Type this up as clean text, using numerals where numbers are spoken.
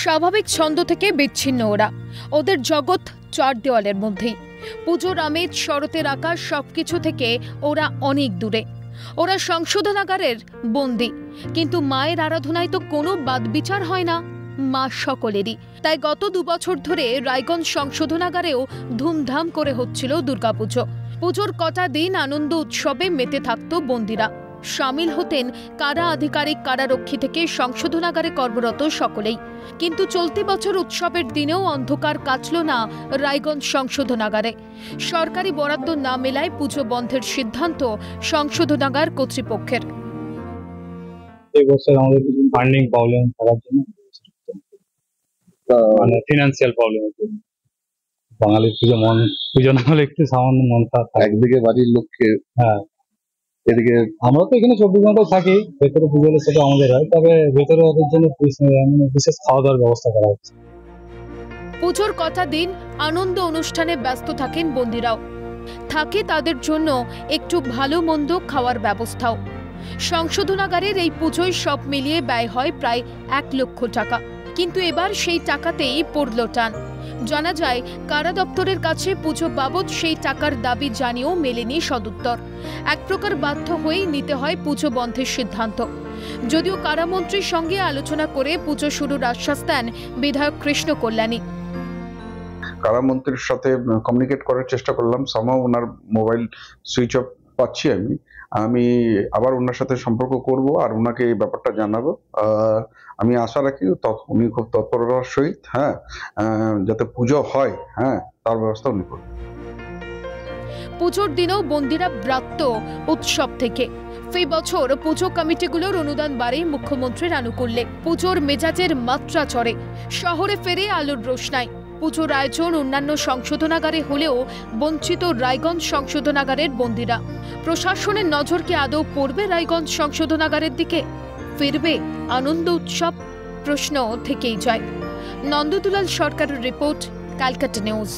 স্বাভাবিক ছন্দ থেকে বিচ্ছিন্ন ওরা। ওদের জগৎ চার দেওয়ালের মধ্যেই। পুজোর আমেজ, শরতের আকাশ সবকিছু থেকে ওরা অনেক দূরে। ওরা সংশোধনাগারের বন্দি, কিন্তু মায়ের আরাধনায় তো কোনো বাদবিচার হয় না, মা সকলেরই। তাই গত 2 বছর ধরে রায়গঞ্জ সংশোধনাগারেও ধুমধাম করে হচ্ছিল দুর্গাপুজো। পুজোর কটা দিন আনন্দ উৎসবে মেতে থাকতো বন্দিরা। সামিল হতেন কারা আধিকারিক, কারারক্ষী থেকে সংশোধনাগারে কর্মরত সকলেই। কিন্তু চলতি বছর উৎসবের দিনেও অন্ধকার কাটল না রায়গঞ্জ সংশোধনাগারে। সরকারি বরাদ্দ না মেলায় পুজো বন্ধের সিদ্ধান্ত সংশোধনাগার কর্তৃপক্ষের। এই বছর আমাদের কিছু ফান্ডিং প্রবলেম থাকার জন্য, মানে ফিনান্সিয়াল প্রবলেম হচ্ছে। বাঙালির পুজো না হলে একটু সামান্য মন খারাপ থাকে। একদিকে বাড়ির লোককে, হ্যাঁ, এদিকে আমরা তো এখানে 24 ঘন্টা থাকি, ভেতরে পুজো হলে সেটা আমাদের হয়, তবে ভেতরে ওদের জন্য বিশেষ খাওয়া দাওয়ার ব্যবস্থা করা হচ্ছে। পুজোর কটা দিন আনন্দ অনুষ্ঠানে ব্যস্ত থাকেন বন্দিরাও। থাকে তাদের জন্য একটু ভালো মন্দ খাওয়ার ব্যবস্থাও। সংশোধনাগারের এই পুজোয় সব মিলিয়ে ব্যয় হয় প্রায় 1 লক্ষ টাকা। কিন্তু এবার সেই টাকাতেই পড়ল টান। জানা যায়, কারা দপ্তরের কাছে পুজো বাবদ সেই টাকার দাবি জানিয়েও মেলেনি সদুত্তর। এক প্রকার বাধ্য হয়েই নিতে হয় পুজো বন্ধের সিদ্ধান্ত। যদিও কারামন্ত্রীর সঙ্গে আলোচনা করে পুজো শুরুর আশ্বাস দেন বিধায়ক কৃষ্ণ কল্যাণী। কারামন্ত্রীর সাথে কমিউনিকেট করার চেষ্টা করলাম, সামহাও ওনার মোবাইল সুইচ অফ পাচ্ছি। আমি আবার ওনার সাথে সম্পর্ক করব আর ওনাকে এই ব্যাপারটা জানাবো। আমি আশা রাখি উনি খুব তৎপরতার সহিত যাতে পুজো হয়, তার ব্যবস্থা উনি করবেন। পুজোর দিনেও বন্দিরা ব্রাত্য উৎসব থেকে। এই বছর পুজো কমিটিগুলোর অনুদান বাড়ে মুখ্যমন্ত্রীর আনুকূল্যে। পুজোর মেজাজের মাত্রা চড়ে। শহরে ফেরে আলোর রোশনাই। পুজোর আয়োজন অন্যান্য সংশোধনাগারে হলেও বঞ্চিত রায়গঞ্জ সংশোধনাগারের বন্দিরা। প্রশাসনের নজর কি আদৌ পড়বে রায়গঞ্জ সংশোধনাগারের দিকে? ফিরবে আনন্দ উৎসব? প্রশ্ন থেকেই যায়। নন্দদুলাল সরকারের রিপোর্ট, ক্যালকাটা নিউজ।